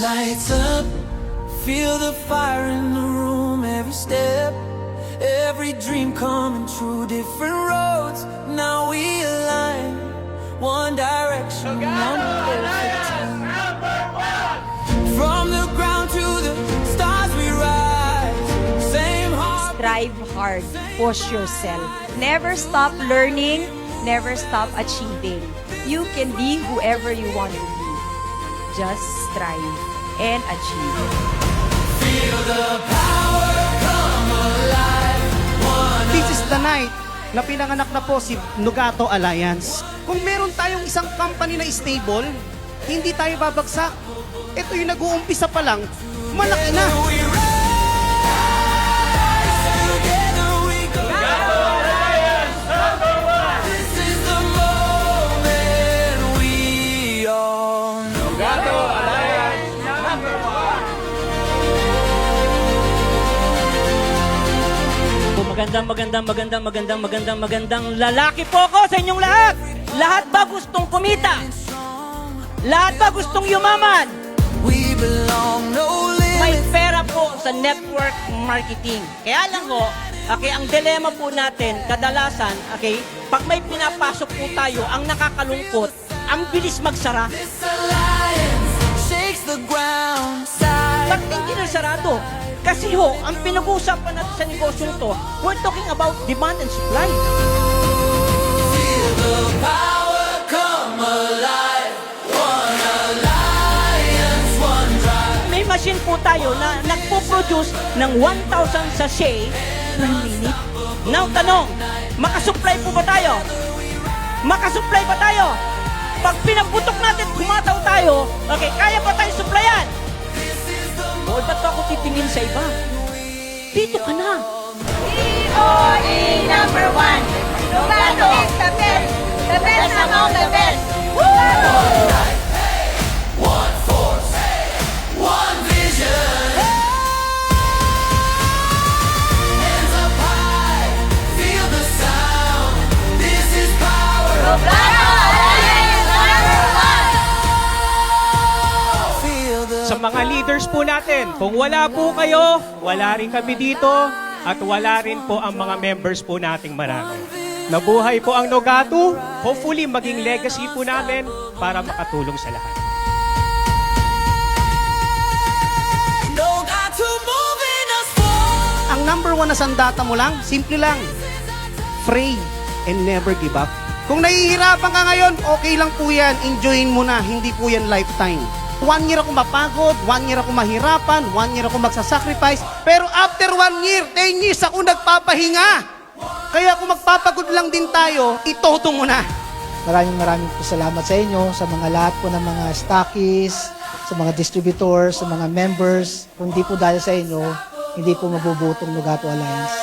Lights up, feel the fire in the room, every step, every dream coming true. Different roads, now we align. One direction, one perfect team. From the ground to the stars we rise. Same heart. Strive hard, push yourself. Never stop learning, never stop achieving. You can be whoever you want to be. Just strive and achieve. Feel the power come alive. This is the night na pinanganak na po si Nugato Alliance. Kung meron tayong isang company na stable, hindi tayo babagsak. Ito yung nag-uumpisa pa lang, malaki na. This is the moment we all know. Magandang lalaki po ako sa inyong lahat. Lahat ba gustong kumita? Lahat ba gustong yumaman? We belong, no May limits. pera po sa network marketing. Kaya lang po, okay, ang dilema po natin, kadalasan, okay, pag may pinapasok po tayo, ang nakakalungkot, ang bilis magsara. This alliance shakes the ground. Side Bakit hindi na sarado? Kasi ho, ang pinag-uusapan natin sa negosyong to, we're talking about demand and supply. feel the power come alive. One alliance, one drive. May machine po tayo na nagpo-produce ng 1,000 sachet per minute. Now, tanong, makasupply po ba tayo? Makasupply ba tayo? Pag pinagputok natin, kumataw tayo, okay, kaya ba tayo supplyan? O, ba't ako titingin sa iba? Dito ka na. DOE number 1. Nugato is the best. The best among the best. One force, one vision. Hands up high, feel the sound. This is power. Nugato Alliance number 1. Feel the Sa mga leaders po natin, kung wala po kayo, wala rin kami dito at wala rin po ang mga members po nating marami. Nabuhay po ang Nugato, hopefully maging legacy po namin para makatulong sa lahat. no got to moving us forward. Ang number one na sandata mo lang, simple lang. Pray and never give up. Kung nahihirapan ka ngayon, okay lang po yan. Enjoyin mo na, hindi po yan lifetime. 1 year ako mapagod, 1 year ako mahirapan, 1 year ako magsasacrifice. Pero after 1 year, 10 years ako nagpapahinga. Kaya kung magpapagod lang din tayo, itoto mo na. Maraming po salamat sa inyo, sa mga lahat po ng mga stockists, sa mga distributors, sa mga members. Kung di po dahil sa inyo, hindi po mabubutong Nugato Alliance.